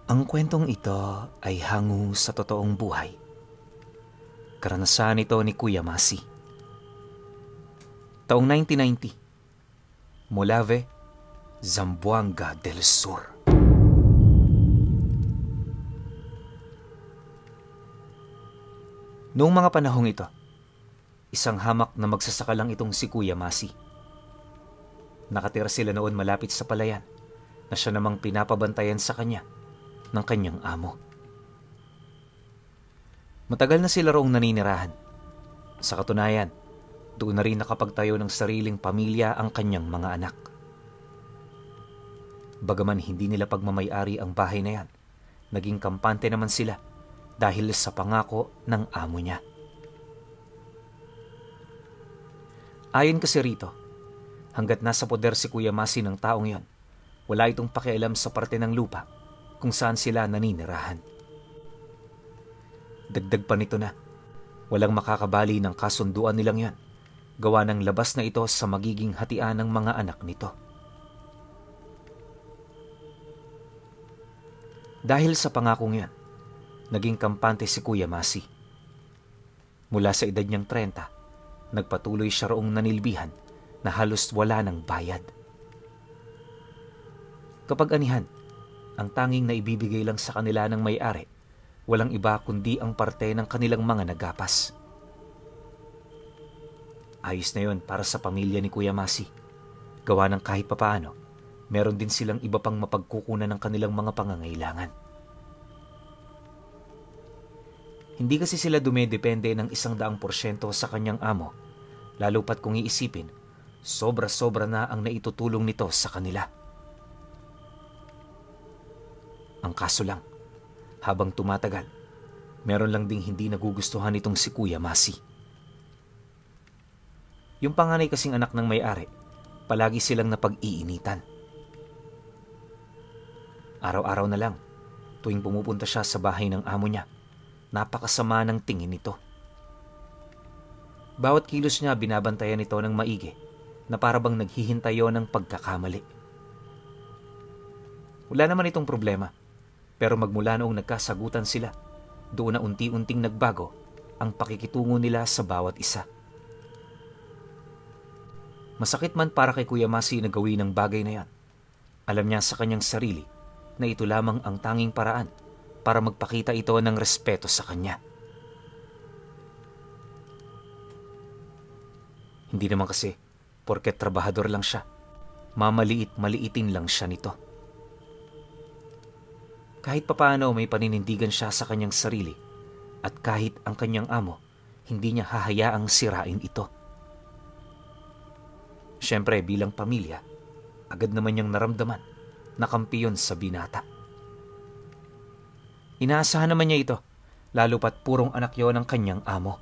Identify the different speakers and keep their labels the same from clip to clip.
Speaker 1: Ang kwentong ito ay hango sa totoong buhay. Karanasan ito ni Kuya Masi. Taong 1990, Molave, Zamboanga del Sur. Noong mga panahong ito, isang hamak na magsasaka lang itong si Kuya Masi. Nakatira sila noon malapit sa palayan na siya namang pinapabantayan sa kanya ng kanyang amo. Matagal na sila roong naninirahan. Sa katunayan, doon na rin nakapagtayo ng sariling pamilya ang kanyang mga anak. Bagaman hindi nila pagmamay-ari ang bahay na yan, naging kampante naman sila dahil sa pangako ng amo niya. Ayon kasi rito, hanggat nasa poder si Kuya Masi ng taong yon, wala itong pakialam sa parte ng lupa kung saan sila naninirahan. Dagdag pa nito na, walang makakabali ng kasunduan nilang yan, gawa ng labas na ito sa magiging hatian ng mga anak nito. Dahil sa pangakong yan, naging kampante si Kuya Masi. Mula sa edad niyang 30, nagpatuloy siya roong nanilbihan na halos wala ng bayad. Kapag anihan, ang tanging na ibibigay lang sa kanila ng may-ari, walang iba kundi ang parte ng kanilang mga nagapas. Ayos na yon para sa pamilya ni Kuya Masi. Gawa ng kahit papaano, meron din silang iba pang mapagkukunan ng kanilang mga pangangailangan. Hindi kasi sila dumedepende ng 100% sa kanyang amo, lalo pat kung iisipin, sobra-sobra na ang naitutulong nito sa kanila. Ang kaso lang, habang tumatagal, meron lang ding hindi nagugustuhan itong si Kuya Masi. Yung panganay kasing anak ng may-ari, palagi silang napag-iinitan. Araw-araw na lang, tuwing pumupunta siya sa bahay ng amo niya, napakasama ng tingin nito. Bawat kilos niya binabantayan ito ng maigi, na para bang naghihintayo ng pagkakamali. Wala naman itong problema, pero magmula noong nagkasagutan sila, doon na unti-unting nagbago ang pakikitungo nila sa bawat isa. Masakit man para kay Kuya Masi na gawin ang bagay na yan, alam niya sa kanyang sarili na ito lamang ang tanging paraan para magpakita ito ng respeto sa kanya. Hindi naman kasi, porket trabahador lang siya, mamaliit-maliitin lang siya nito. Kahit papaano may paninindigan siya sa kanyang sarili at kahit ang kanyang amo, hindi niya hahayaang sirain ito. Siyempre bilang pamilya, agad naman niyang naramdaman na kampiyon sa binata. Inaasahan naman niya ito, lalo pat purong anak yon ng kanyang amo.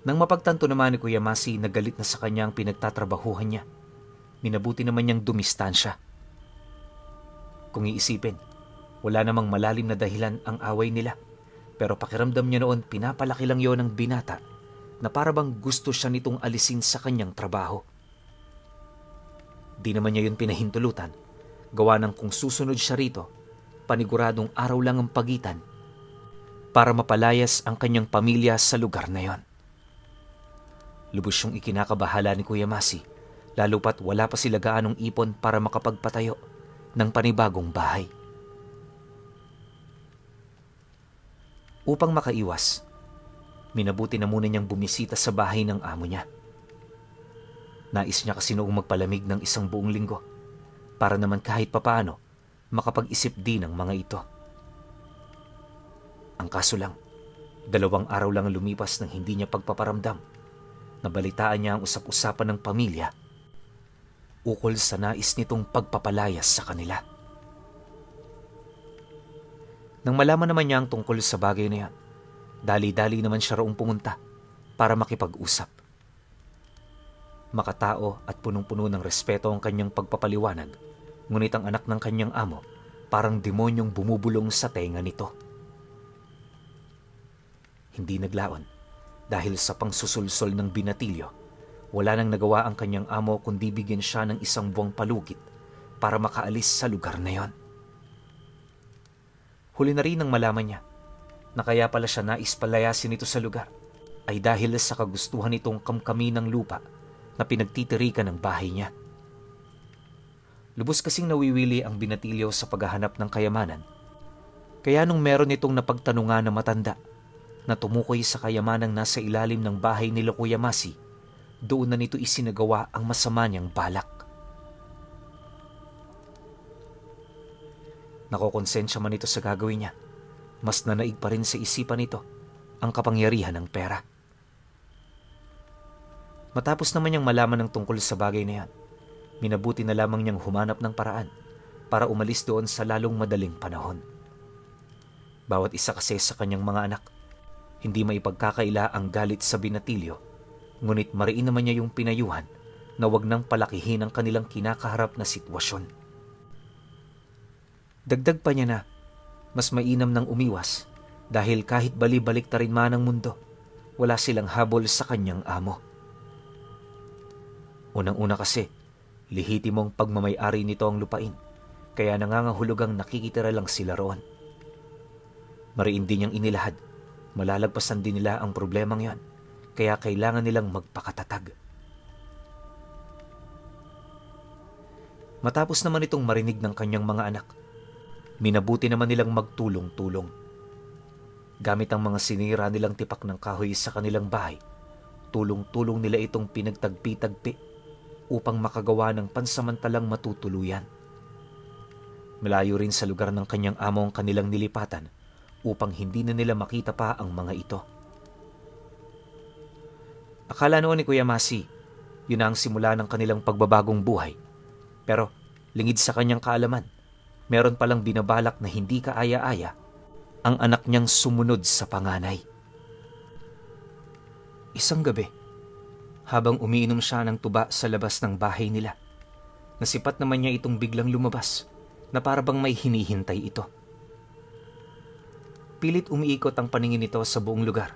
Speaker 1: Nang mapagtanto naman ni Kuya Masi na galit na sa kanya ang pinagtatrabahuhan niya, minabuti naman niyang dumistansya. Kung iisipin, wala namang malalim na dahilan ang away nila, pero pakiramdam niya noon pinapalaki lang yon ng binata na para bang gusto siya nitong alisin sa kanyang trabaho. Di naman niya yun pinahintulutan, gawa ng kung susunod siya rito, paniguradong araw lang ang pagitan para mapalayas ang kanyang pamilya sa lugar na yon. Lubos yung ikinakabahala ni Kuya Masi, lalo pat wala pa sila gaanong ipon para makapagpatayo ng panibagong bahay. Upang makaiwas, minabuti na muna niyang bumisita sa bahay ng amo niya. Nais niya kasi noong magpalamig ng isang buong linggo para naman kahit papaano makapag-isip din ng mga ito. Ang kaso lang, 2 araw lang ang lumipas nang hindi niya pagpaparamdam. Nabalitaan niya ang usap-usapan ng pamilya ukol sa nais nitong pagpapalayas sa kanila. Nang malaman naman niya ang tungkol sa bagay na yan, dali-dali naman siya roong pumunta para makipag-usap. Makatao at punong-puno ng respeto ang kanyang pagpapaliwanag, ngunit ang anak ng kanyang amo parang demonyong bumubulong sa tenga nito. Hindi naglaon dahil sa pangsusulsol ng binatilyo. Wala nang nagawa ang kanyang amo kundi bigyan siya ng 1 buwang palugit para makaalis sa lugar na yon. Huli na rin nang malaman niya na kaya pala siya nais palayasin nito sa lugar ay dahil sa kagustuhan nitong kamkami ng lupa na pinagtitirikan ng bahay niya. Lubos kasing nawiwili ang binatilyo sa paghahanap ng kayamanan, kaya nung meron itong napagtanungan na matanda na tumukoy sa kayamanang nasa ilalim ng bahay ni Kuya Masi, doon na nito isinagawa ang masama niyang balak. Nakokonsensya man ito sa gagawin niya, mas nanaig pa rin sa isipan nito ang kapangyarihan ng pera. Matapos naman niyang malaman ng tungkol sa bagay na yan, minabuti na lamang niyang humanap ng paraan para umalis doon sa lalong madaling panahon. Bawat isa kasi sa kanyang mga anak, hindi maipagkakaila ang galit sa binatilyo, ngunit mariin naman niya yung pinayuhan na wag nang palakihin ang kanilang kinakaharap na sitwasyon. Dagdag pa niya na mas mainam nang umiwas dahil kahit bali-balik ta rin man ang mundo, wala silang habol sa kanyang amo. Unang-una kasi, lihitimong pagmamay-ari nito ang lupain, kaya nangangahulugang nakikitira lang sila roon. Mariin din niyang inilahad, malalagpasan din nila ang problemang yan, kaya kailangan nilang magpakatatag. Matapos naman itong marinig ng kanyang mga anak, minabuti naman nilang magtulong-tulong. Gamit ang mga sinira nilang tipak ng kahoy sa kanilang bahay, tulong-tulong nila itong pinagtagpi-tagpi upang makagawa ng pansamantalang matutuluyan. Malayo rin sa lugar ng kanyang amo ang kanilang nilipatan upang hindi na nila makita pa ang mga ito. Akala noon ni Kuya Masi, yun ang simula ng kanilang pagbabagong buhay. Pero lingid sa kanyang kaalaman, meron palang binabalak na hindi kaaya-aya ang anak niyang sumunod sa panganay. Isang gabi, habang umiinom siya ng tuba sa labas ng bahay nila, nasipat naman niya itong biglang lumabas na para bang may hinihintay ito. Pilit umiikot ang paningin nito sa buong lugar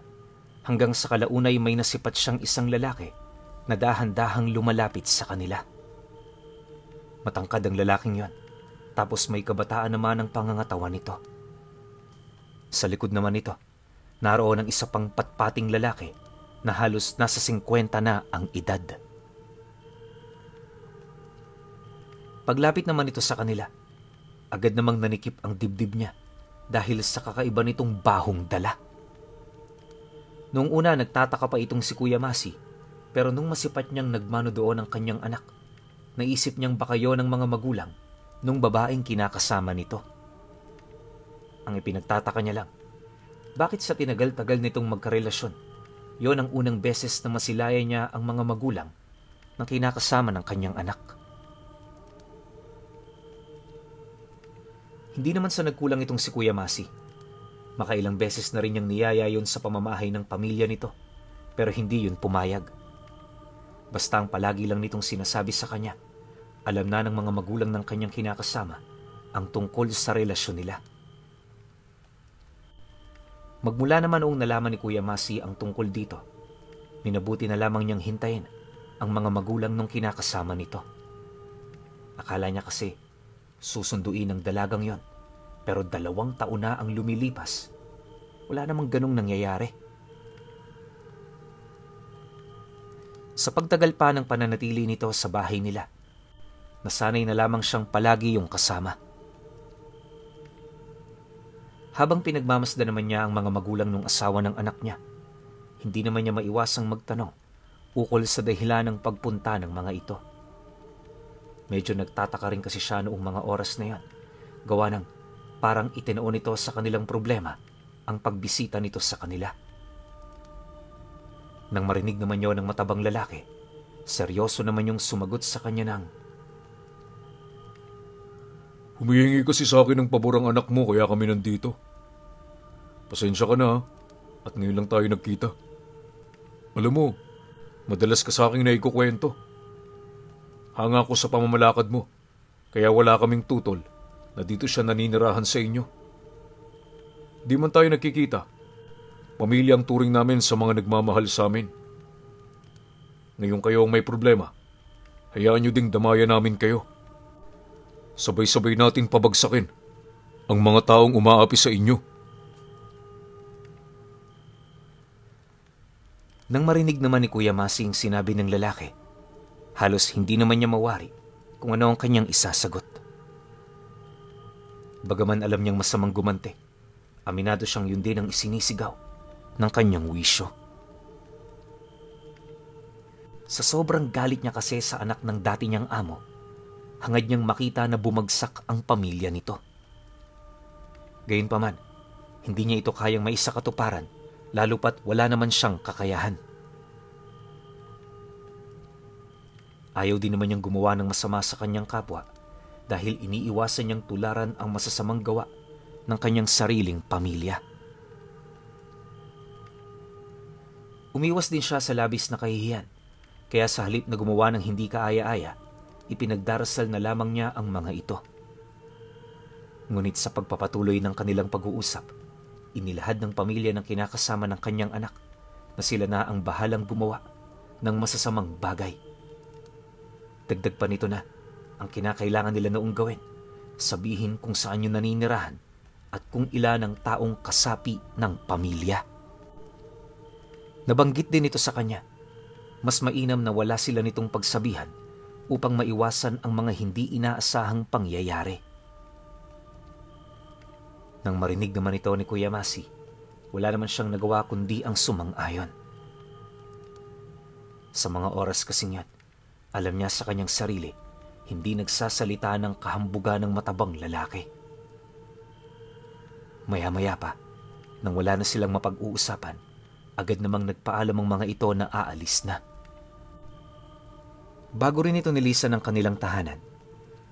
Speaker 1: hanggang sa kalaunay may nasipat siyang isang lalaki na dahan-dahang lumalapit sa kanila. Matangkad ang lalaking yon, tapos may kabataan naman ang pangangatawan nito. Sa likod naman nito, naroon ang isa pang patpating lalaki na halos nasa 50 na ang edad. Paglapit naman ito sa kanila, agad namang nanikip ang dibdib niya dahil sa kakaiba nitong bahong dala. Noong una nagtataka pa itong si Kuya Masi, pero nung masipat niyang nagmano doon ang kanyang anak, naisip niyang baka yon ng mga magulang nung babaeng kinakasama nito. Ang ipinagtataka niya lang, bakit sa tinagal-tagal nitong magkarelasyon, yon ang unang beses na masilaya niya ang mga magulang ng kinakasama ng kanyang anak. Hindi naman sa nagkulang itong si Kuya Masi. Makailang beses na rin niyang niyaya yon sa pamamahay ng pamilya nito, pero hindi yun pumayag. Basta ang palagi lang nitong sinasabi sa kanya, alam na ng mga magulang ng kanyang kinakasama ang tungkol sa relasyon nila. Magmula naman noong nalaman ni Kuya Masi ang tungkol dito, minabuti na lamang niyang hintayin ang mga magulang ng kinakasama nito. Akala niya kasi susunduin ng dalagang yon, pero 2 taon na ang lumilipas. Wala namang ganong nangyayari. Sa pagtagal pa ng pananatili nito sa bahay nila, nasanay na lamang siyang palagi yung kasama. Habang pinagmamasdan naman niya ang mga magulang ng asawa ng anak niya, hindi naman niya maiwasang magtanong ukol sa dahilan ng pagpunta ng mga ito. Medyo nagtataka rin kasi siya noong mga oras na yan, gawa ng parang itinoon nito sa kanilang problema ang pagbisita nito sa kanila. Nang marinig naman yon ng matabang lalaki, seryoso naman yung sumagot sa kanya ng,
Speaker 2: "Humihingi kasi sa akin ng pabor ang anak mo kaya kami nandito. Pasensya ka na at ngayon lang tayo nagkita. Alam mo, madalas ka sa akin na ikukwento. Hanga ko sa pamamalakad mo, kaya wala kaming tutol na dito siya naninirahan sa inyo. Di man tayo nagkikita, pamilya ang turing namin sa mga nagmamahal sa amin. Ngayon kayo ang may problema, hayaan nyo ding damaya namin kayo. Sabay-sabay nating pabagsakin ang mga taong umaapi sa inyo.
Speaker 1: Nang marinig naman ni Kuya Masing sinabi ng lalaki, halos hindi naman niya mawari kung ano ang kanyang isasagot. Bagaman alam niyang masamang gumante, aminado siyang yun din ang isinisigaw ng kanyang wisyo. Sa sobrang galit niya kasi sa anak ng dati niyang amo, hangad niyang makita na bumagsak ang pamilya nito. Gayunpaman, hindi niya ito kayang maisakatuparan, lalo pat wala naman siyang kakayahan. Ayaw din naman niyang gumawa ng masama sa kanyang kapwa dahil iniiwasan niyang tularan ang masasamang gawa ng kanyang sariling pamilya. Umiwas din siya sa labis na kahihiyan, kaya sa halip na gumawa ng hindi kaaya-aya, ipinagdarasal na lamang niya ang mga ito. Ngunit sa pagpapatuloy ng kanilang pag-uusap, inilahad ng pamilya ng kinakasama ng kanyang anak na sila na ang bahalang gumawa ng masasamang bagay. Dagdag pa nito na ang kinakailangan nila noong gawin, sabihin kung saan yung naninirahan at kung ilan ang taong kasapi ng pamilya. Nabanggit din ito sa kanya, mas mainam na wala sila nitong pagsabihan upang maiwasan ang mga hindi inaasahang pangyayari. Nang marinig naman ito ni Kuya Masi, wala naman siyang nagawa kundi ang sumang-ayon. Sa mga oras kasing yan, alam niya sa kanyang sarili, hindi nagsasalita ng kahambugan ng matabang lalaki. Maya-maya pa, nang wala na silang mapag-uusapan, agad namang nagpaalam ang mga ito na aalis na. Bago rin ito nilisan ng kanilang tahanan,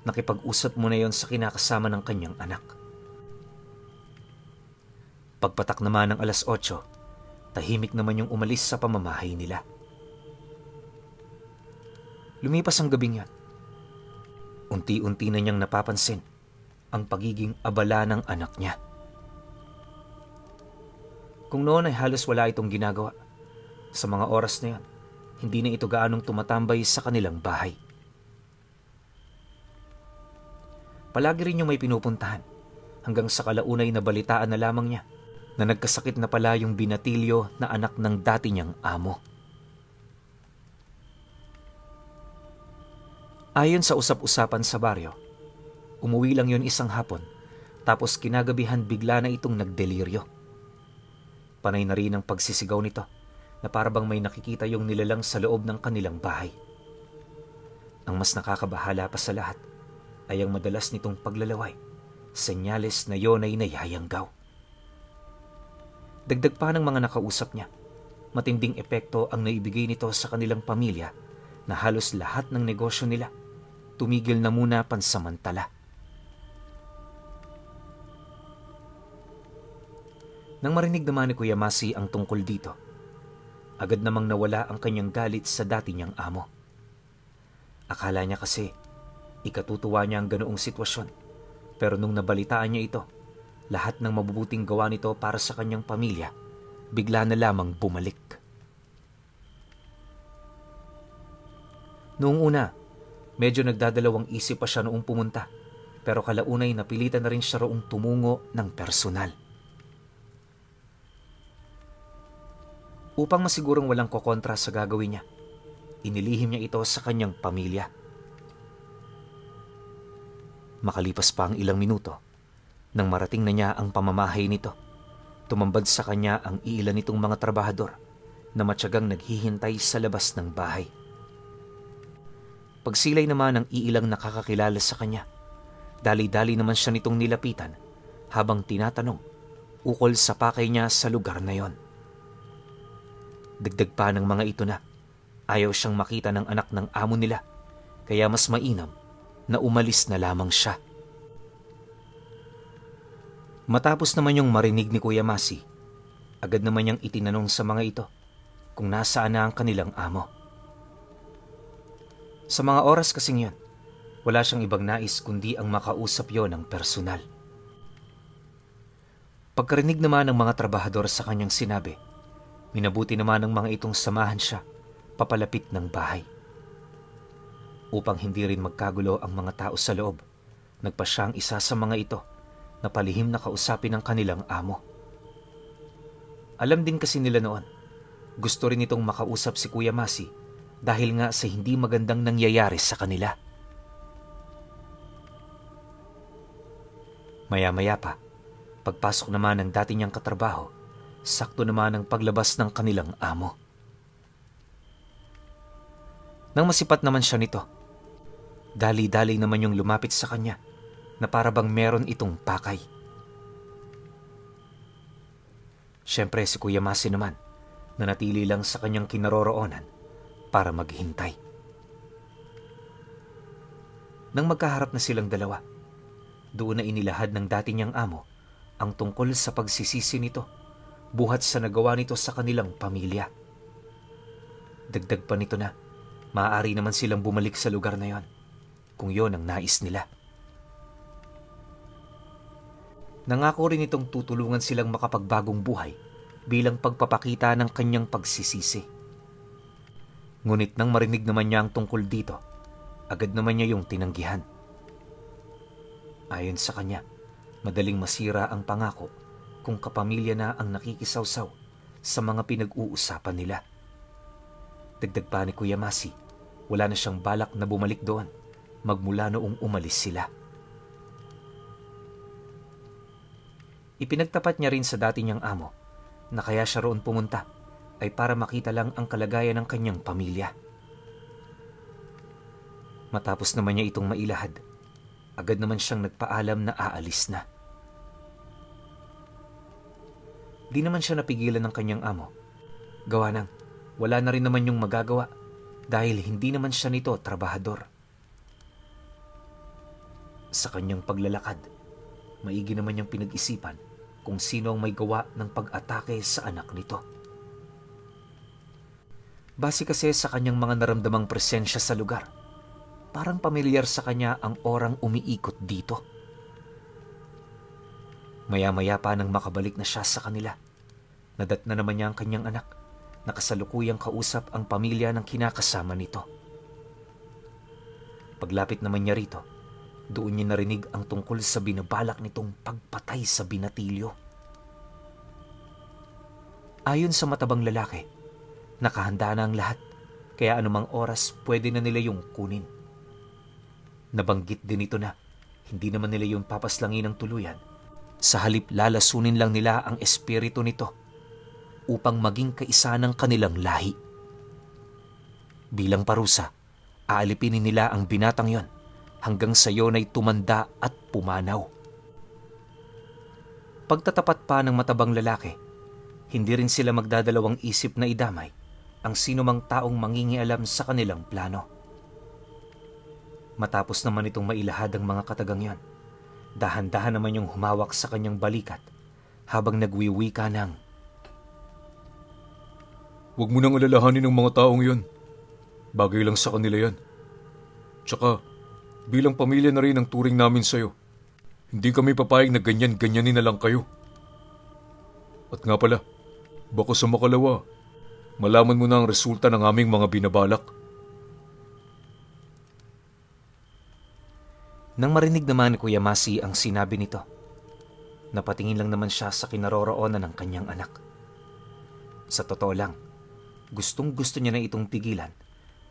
Speaker 1: nakipag-usap muna yon sa kinakasama ng kanyang anak. Pagpatak naman ng 8:00, tahimik naman yung umalis sa pamamahay nila. Lumipas ang gabing yan. Unti-unti na niyang napapansin ang pagiging abala ng anak niya. Kung noon ay halos wala itong ginagawa, sa mga oras na yan, hindi na ito gaanong tumatambay sa kanilang bahay. Palagi rin yung may pinupuntahan, hanggang sa kalaunay na balitaan na lamang niya na nagkasakit na pala yung binatilyo na anak ng dati niyang amo. Ayon sa usap-usapan sa baryo, umuwi lang yon isang hapon, tapos kinagabihan bigla na itong nagdeliryo. Panay na rin ang pagsisigaw nito na parabang may nakikita yung nilalang sa loob ng kanilang bahay. Ang mas nakakabahala pa sa lahat ay ang madalas nitong paglalaway, senyales na yon ay nayayanggaw. Dagdag pa ng mga nakausap niya, matinding epekto ang naibigay nito sa kanilang pamilya na halos lahat ng negosyo nila tumigil na muna pansamantala. Nang marinig naman ni Kuya Masi ang tungkol dito, agad namang nawala ang kanyang galit sa dati niyang amo. Akala niya kasi ikatutuwa niya ang ganoong sitwasyon, pero nung nabalitaan niya ito, lahat ng mabubuting gawa nito para sa kanyang pamilya bigla na lamang bumalik. Noong una, medyo nagdadalawang isip pa siya noong pumunta, pero kalaunay napilitan na rin siya roong tumungo ng personal. Upang masigurong walang kokontra sa gagawin niya, inilihim niya ito sa kanyang pamilya. Makalipas pa ang ilang minuto, nang marating na niya ang pamamahay nito, tumambad sa kanya ang iilan nitong mga trabahador na matyagang naghihintay sa labas ng bahay. Pagsilay naman ng iilang nakakakilala sa kanya, dali-dali naman siya nitong nilapitan habang tinatanong ukol sa pakay niya sa lugar na yon. Dagdag pa ng mga ito na ayaw siyang makita ng anak ng amo nila, kaya mas mainam na umalis na lamang siya. Matapos naman yung marinig ni Kuya Masi, agad naman niyang itinanong sa mga ito kung nasaan na ang kanilang amo. Sa mga oras kasing yon, wala siyang ibang nais kundi ang makausap yon ng personal. Pagkarinig naman ng mga trabahador sa kanyang sinabi, minabuti naman ng mga itong samahan siya papalapit ng bahay. Upang hindi rin magkagulo ang mga tao sa loob, Nagpa siyang isa sa mga ito na palihim na kausapin ng kanilang amo. Alam din kasi nila noon, gusto rin itong makausap si Kuya Masi dahil nga sa hindi magandang nangyayari sa kanila. Maya-maya pa, pagpasok naman ng dati niyang katrabaho, sakto naman ang paglabas ng kanilang amo. Nang masipat naman siya nito, dali-dali naman yung lumapit sa kanya na para bang meron itong pakay. Siyempre si Kuya Masi naman, nanatili lang sa kanyang kinaroroonan para maghintay. Nang magkaharap na silang dalawa, doon na inilahad ng dati niyang amo ang tungkol sa pagsisisi nito buhat sa nagawa nito sa kanilang pamilya. Dagdag pa nito na maaari naman silang bumalik sa lugar na yon kung yon ang nais nila. Nangako rin itong tutulungan silang makapagbagong buhay bilang pagpapakita ng kanyang pagsisisi. Ngunit nang marinig naman niya ang tungkol dito, agad naman niya yung tinanggihan. Ayon sa kanya, madaling masira ang pangako kung kapamilya na ang nakikisawsaw sa mga pinag-uusapan nila. Dagdag pa ni Kuya Masi, wala na siyang balak na bumalik doon magmula noong umalis sila. Ipinagtapat niya rin sa dati niyang amo na kaya siya roon pumunta ay para makita lang ang kalagayan ng kanyang pamilya. Matapos naman niya itong mailahad, agad naman siyang nagpaalam na aalis na. Di naman siya napigilan ng kanyang amo. Gawa nang wala na rin naman yung magagawa dahil hindi naman siya nito trabahador. Sa kanyang paglalakad, maigi naman niyang pinag-isipan kung sino ang may gawa ng pag-atake sa anak nito. Base kasi sa kanyang mga naramdamang presensya sa lugar, parang pamilyar sa kanya ang orang umiikot dito. Maya-maya pa nang makabalik na siya sa kanila, nadat na naman niya ang kanyang anak na kasalukuyang kausap ang pamilya ng kinakasama nito. Paglapit naman niya rito, doon niya narinig ang tungkol sa binabalak nitong pagpatay sa binatilyo. Ayon sa matabang lalaki, nakahanda na ang lahat, kaya anumang oras pwede na nila yung kunin. Nabanggit din ito na hindi naman nila yung papaslangin ng tuluyan. Sa halip lalasunin lang nila ang espiritu nito upang maging kaisa ng kanilang lahi. Bilang parusa, aalipinin nila ang binatang yon hanggang sa yon ay tumanda at pumanaw. Pagtatapat pa ng matabang lalaki, hindi rin sila magdadalawang isip na idamay ang sinumang taong mangingialam sa kanilang plano. Matapos naman itong mailahad ang mga katagang yon, dahan-dahan naman yung humawak sa kanyang balikat habang nagwiwika ng,
Speaker 2: "Huwag mo nang alalahanin ng mga taong yon. Bagay lang sa kanila yan. Tsaka, bilang pamilya na rin ang turing namin sa'yo. Hindi kami papayag na ganyan-ganyanin na lang kayo. At nga pala, baka sa makalawa, malaman mo na ang resulta ng aming mga binabalak."
Speaker 1: Nang marinig naman ni Kuya Masi ang sinabi nito, napatingin lang naman siya sa kinaroroonan ng kanyang anak. Sa totoo lang, gustong-gusto niya na itong pigilan,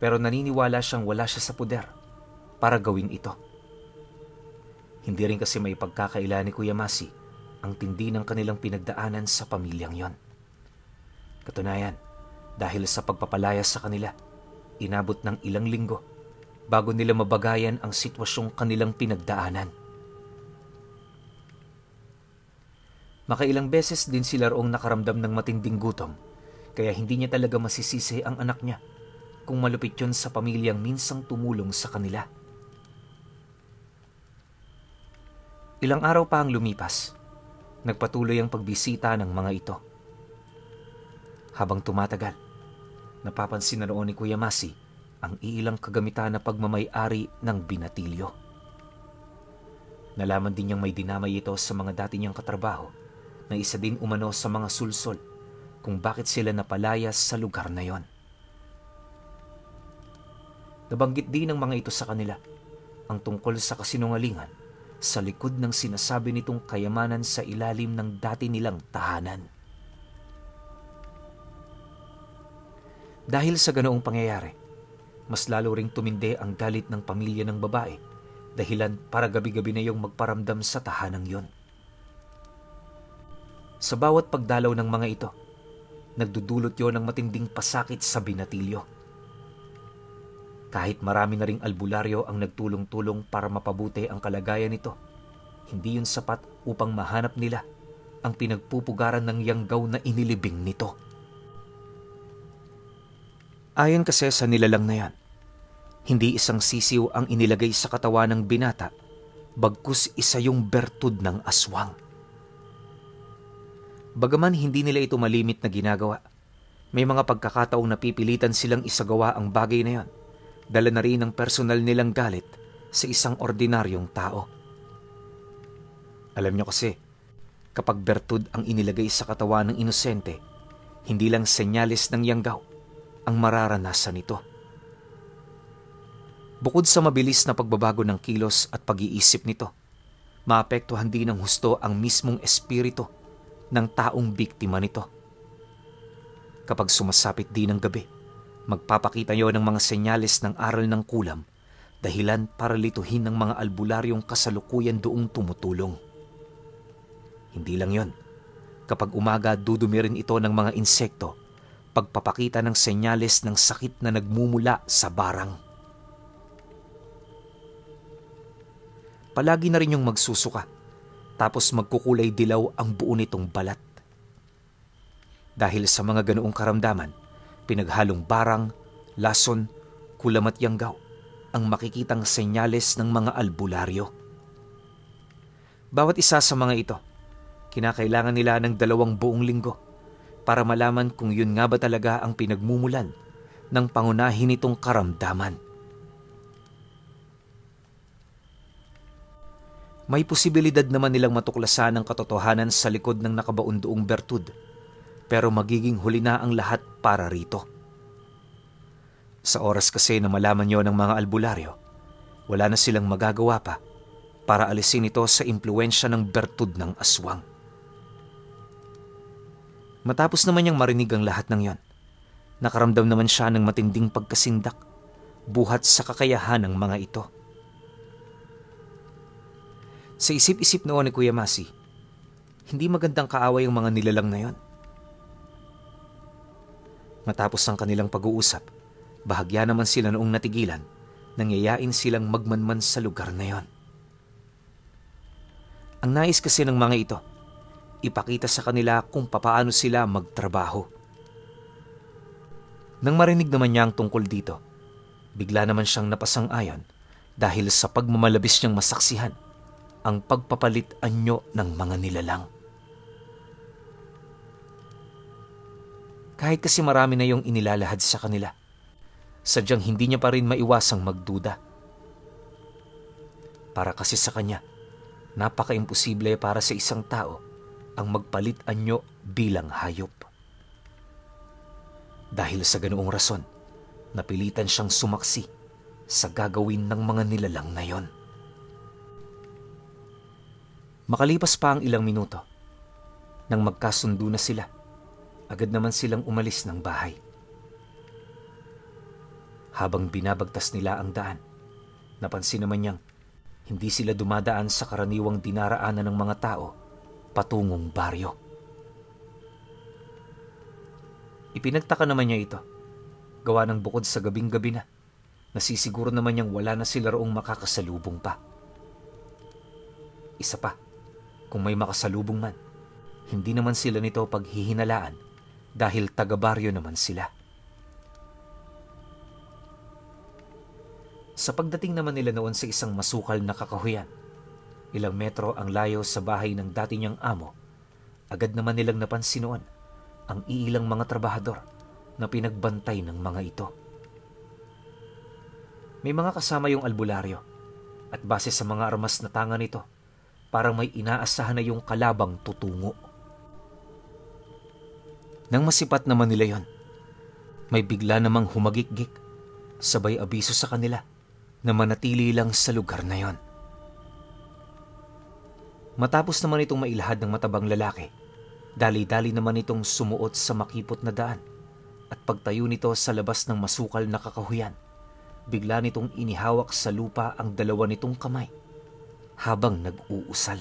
Speaker 1: pero naniniwala siyang wala siya sa puder para gawin ito. Hindi rin kasi may pagkakaila ni Kuya Masi ang tindi ng kanilang pinagdaanan sa pamilyang yon. Katunayan, dahil sa pagpapalayas sa kanila, inabot ng ilang linggo bago nila mabagayan ang sitwasyong kanilang pinagdaanan. Makailang beses din sila roong nakaramdam ng matinding gutom, kaya hindi niya talaga masisisi ang anak niya kung malupit yun sa pamilyang minsang tumulong sa kanila. Ilang araw pa ang lumipas, nagpatuloy ang pagbisita ng mga ito. Habang tumatagal, napapansin na roon ni Kuya Masi ang iilang kagamitan na pagmamay-ari ng binatilyo. Nalaman din niyang may dinamay ito sa mga dati niyang katrabaho na isa din umano sa mga sulsol kung bakit sila napalayas sa lugar na yon. Nabanggit din ng mga ito sa kanila ang tungkol sa kasinungalingan sa likod ng sinasabi nitong kayamanan sa ilalim ng dati nilang tahanan. Dahil sa ganoong pangyayari, mas lalo ring tumindi ang galit ng pamilya ng babae, dahilan para gabi-gabi na yung magparamdam sa tahanang yon. Sa bawat pagdalaw ng mga ito, nagdudulot yon ng matinding pasakit sa binatilyo. Kahit marami na ring albularyo ang nagtulong-tulong para mapabuti ang kalagayan nito, hindi yun sapat upang mahanap nila ang pinagpupugaran ng yanggaw na inilibing nito. Ayon kasi sa nilalang na yan, hindi isang sisiw ang inilagay sa katawan ng binata, bagkus isa yung bertud ng aswang. Bagaman hindi nila ito malimit na ginagawa, may mga pagkakataong napipilitan silang isagawa ang bagay na yan, dala na rin ang personal nilang galit sa isang ordinaryong tao. Alam nyo kasi, kapag bertud ang inilagay sa katawan ng inosente, hindi lang senyales ng yanggaw ang mararanasan nito. Bukod sa mabilis na pagbabago ng kilos at pag-iisip nito, maapektuhan din ng husto ang mismong espiritu ng taong biktima nito. Kapag sumasapit din ang gabi, magpapakita yon ng mga senyales ng aral ng kulam, dahilan para lituhin ng mga albularyong kasalukuyan doong tumutulong. Hindi lang yon, kapag umaga dudumi rin ito ng mga insekto, pagpapakita ng senyales ng sakit na nagmumula sa barang. Palagi na rin yung magsusuka, tapos magkukulay dilaw ang buo nitong balat. Dahil sa mga ganoong karamdaman, pinaghalong barang, lason, kulam at yanggaw ang makikitang senyales ng mga albularyo. Bawat isa sa mga ito, kinakailangan nila ng 2 buong linggo para malaman kung yun nga ba talaga ang pinagmumulan ng pangunahin nitong karamdaman. May posibilidad naman nilang matuklasan ang katotohanan sa likod ng nakabaundoong bertud, pero magiging huli na ang lahat para rito. Sa oras kasi na malaman nyo ng mga albularyo, wala na silang magagawa pa para alisin ito sa impluensya ng bertud ng aswang. Matapos naman niyang marinig ang lahat ng yon, nakaramdam naman siya ng matinding pagkasindak buhat sa kakayahan ng mga ito. Sa isip-isip noon ni Kuya Masi, hindi magandang kaaway ang mga nilalang na yon. Matapos ang kanilang pag-uusap, bahagya naman sila noong natigilan nang yayain silang magmanman sa lugar na yon. Ang nais kasi ng mga ito, ipakita sa kanila kung papaano sila magtrabaho. Nang marinig naman niya ang tungkol dito, bigla naman siyang napasang-ayon dahil sa pagmamalabis niyang masaksihan ang pagpapalit anyo ng mga nilalang. Kahit kasi marami na yung inilalahad sa kanila, sadyang hindi niya pa rin maiwasang magduda. Para kasi sa kanya, napaka-imposible para sa isang tao ang magpalit anyo bilang hayop. Dahil sa ganoong rason, napilitan siyang sumaksi sa gagawin ng mga nilalang na yon. Makalipas pa ang ilang minuto, nang magkasundo na sila, agad naman silang umalis ng bahay. Habang binabagtas nila ang daan, napansin naman niyang hindi sila dumadaan sa karaniwang dinaraanan ng mga tao patungong baryo. Ipinagtaka naman niya ito, gawa ng bukod sa gabing-gabi na, nasisiguro naman niyang wala na sila roong makakasalubong pa. Isa pa, kung may makasalubong man, hindi naman sila nito paghihinalaan dahil taga-baryo naman sila. Sa pagdating naman nila noon sa isang masukal na kakahuyan, ilang metro ang layo sa bahay ng dati niyang amo, agad naman nilang napansin noon ang iilang mga trabahador na pinagbantay ng mga ito. May mga kasama yung albularyo at base sa mga armas na tanga nito, parang may inaasahan na yung kalabang tutungo. Nang masipat naman nila yon, may bigla namang humagikgik, sabay abiso sa kanila na manatili lang sa lugar na yon. Matapos naman itong mailahad ng matabang lalaki, dali-dali naman itong sumuot sa makipot na daan at pagtayo nito sa labas ng masukal na kakahuyan, bigla nitong inihawak sa lupa ang dalawa nitong kamay habang nag-uusal.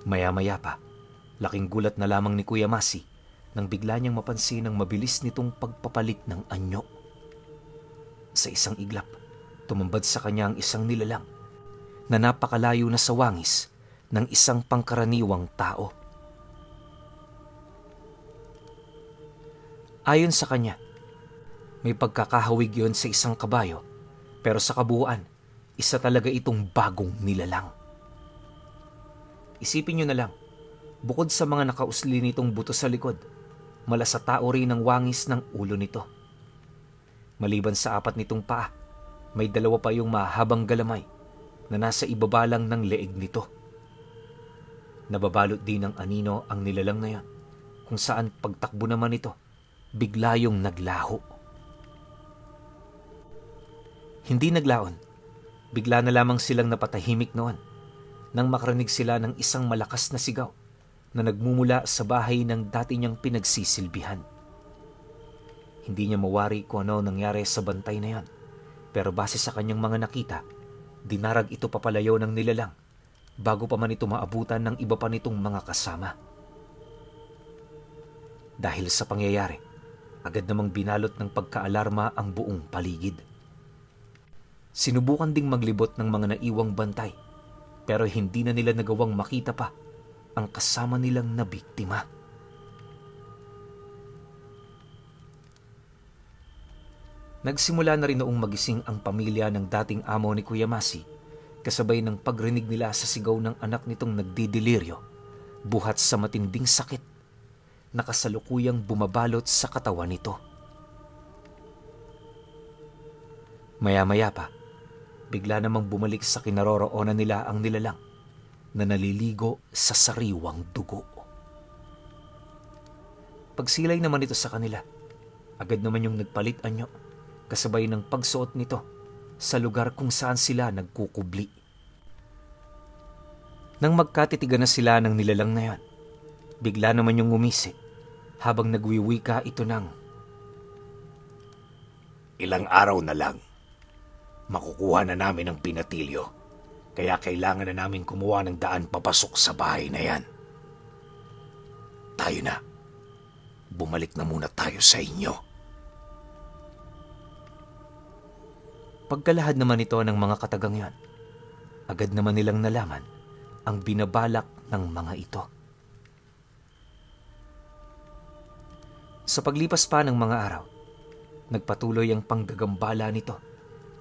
Speaker 1: Maya-maya pa, laking gulat na lamang ni Kuya Masi nang bigla niyang mapansin ang mabilis nitong pagpapalit ng anyo. Sa isang iglap, tumambad sa kanya ang isang nilalang na napakalayo na sa wangis ng isang pangkaraniwang tao. Ayon sa kanya, may pagkakahawig yon sa isang kabayo, pero sa kabuuan, isa talaga itong bagong nilalang. Isipin nyo na lang, bukod sa mga nakausli nitong buto sa likod, malasa tao rin ang wangis ng ulo nito. Maliban sa 4 nitong paa, may 2 pa yung mahabang galamay na nasa ibaba lang ng leeg nito. Nababalot din ng anino ang nilalang na yan, kung saan pagtakbo naman ito, bigla yung naglaho. Hindi naglaon, bigla na lamang silang napatahimik noon nang makarinig sila ng isang malakas na sigaw na nagmumula sa bahay ng dati niyang pinagsisilbihan. Hindi niya mawari kung ano nangyari sa bantay na yan, pero base sa kanyang mga nakita, dinarag ito papalayo ng nilalang bago pa man ito maabutan ng iba pa nitong mga kasama. Dahil sa pangyayari, agad namang binalot ng pagkaalarma ang buong paligid. Sinubukan ding maglibot ng mga naiwang bantay, pero hindi na nila nagawang makita pa ang kasama nilang na biktima. Nagsimula na rin noong magising ang pamilya ng dating amo ni Kuya Masi, kasabay ng pagrinig nila sa sigaw ng anak nitong nagdidiliryo, buhat sa matinding sakit na kasalukuyang bumabalot sa katawan nito. Maya-maya pa, bigla namang bumalik sa kinaroroonan nila ang nilalang na naliligo sa sariwang dugo. Pagsilay naman ito sa kanila, agad naman yung nagpalit anyo, kasabay ng pagsuot nito sa lugar kung saan sila nagkukubli. Nang magkatitigan na sila ng nilalang na yan, bigla naman yung ngumisi habang nagwiwika ito ng,
Speaker 3: "Ilang araw na lang, makukuha na namin ang binatilyo, kaya kailangan na namin kumuha ng daan papasok sa bahay na yan. Tayo na, bumalik na muna tayo sa inyo."
Speaker 1: Pagkalahad naman ito ng mga katagang yan, agad naman nilang nalaman ang binabalak ng mga ito. Sa paglipas pa ng mga araw, nagpatuloy ang panggagambala nito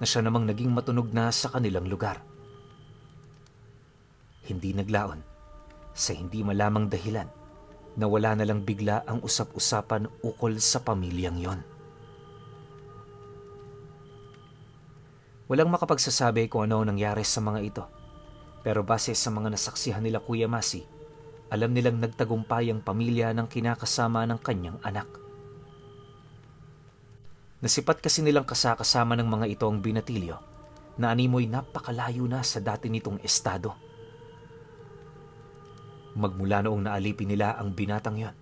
Speaker 1: na siya namang naging matunog na sa kanilang lugar. Hindi naglaon, sa hindi malamang dahilan, nawala na lang bigla ang usap-usapan ukol sa pamilyang yon. Walang makapagsasabi kung ano nangyari sa mga ito, pero base sa mga nasaksihan nila Kuya Masi, alam nilang nagtagumpay ang pamilya ng kinakasama ng kanyang anak. Nasipat kasi nilang kasakasama ng mga ito ang binatilyo na animoy napakalayo na sa dati nitong estado. Magmula noong naalipin nila ang binatang yon,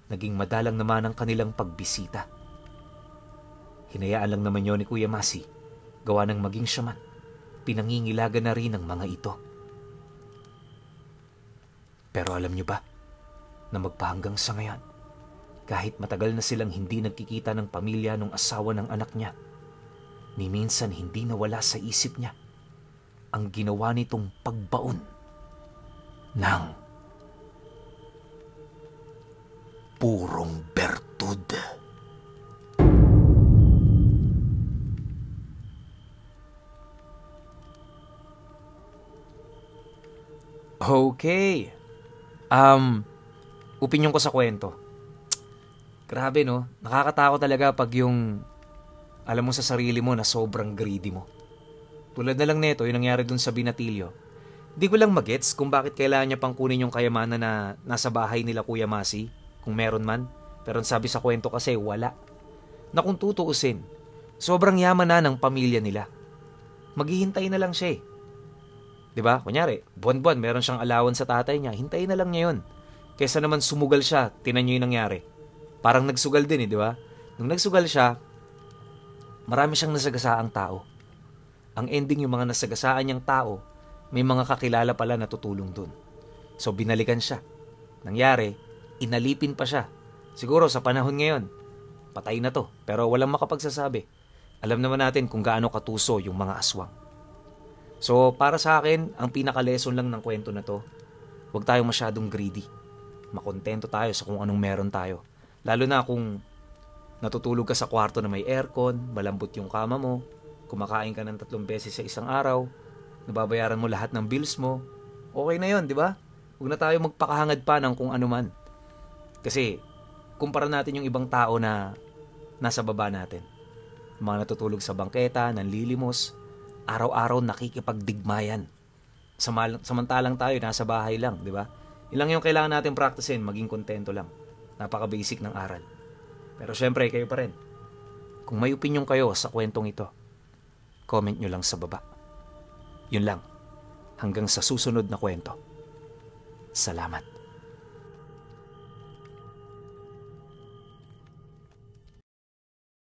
Speaker 1: naging madalang naman ang kanilang pagbisita. Hinayaan lang naman yon ni Kuya Masi, gawa ng maging siya man, pinangingilagan na rin ng mga ito. Pero alam niyo ba, na magpahanggang sa ngayon, kahit matagal na silang hindi nagkikita ng pamilya ng asawa ng anak niya, ni minsan hindi nawala sa isip niya ang ginawa nitong pagbaon ng purong bertud. Okay. Opinyon ko sa kwento. Grabe no, nakakatakot talaga pag yung alam mo sa sarili mo na sobrang greedy mo. Tulad na lang nito, yung nangyari dun sa binatilyo. Di ko lang magets kung bakit kailangan niya pang kunin yung kayamanan na nasa bahay nila Kuya Masi, kung meron man. Pero sabi sa kwento kasi wala. Na kung tutuusin, sobrang yaman na ng pamilya nila. Maghihintay na lang siya eh. 'Di ba? Kunyari, buwan-buwan meron siyang allowance sa tatay niya, hintayin na lang niya 'yon. Kaysa naman sumugal siya, tinan niyo 'yung nangyari. Parang nagsugal din 'di ba? Nung nagsugal siya, marami siyang nasagasaang tao. Ang ending, yung mga nasagasaan niyang tao, may mga kakilala pala na tutulong dun. So binalikan siya. Nangyari, inalipin pa siya. Siguro sa panahon ngayon, patay na to, pero walang makapagsasabi. Alam naman natin kung gaano katuso yung mga aswang. So para sa akin, ang pinaka-lesson lang ng kwento na to, huwag tayong masyadong greedy. Makontento tayo sa kung anong meron tayo. Lalo na kung natutulog ka sa kwarto na may aircon, malambot yung kama mo, kumakain ka ng 3 beses sa isang araw, nababayaran mo lahat ng bills mo, okay na yon, di ba? Huwag na tayo magpakahangad pa ng kung ano man. Kasi, kumpara natin yung ibang tao na nasa baba natin. Mga natutulog sa bangketa, nanlilimos, araw-araw nakikipagdigmayan. Samantalang tayo, nasa bahay lang, di ba? Ilang yung kailangan natin practicein, maging kontento lang. Napaka-basic ng aral. Pero syempre, kayo pa rin. Kung may opinion kayo sa kwentong ito, comment nyo lang sa baba. Yun lang. Hanggang sa susunod na kwento. Salamat.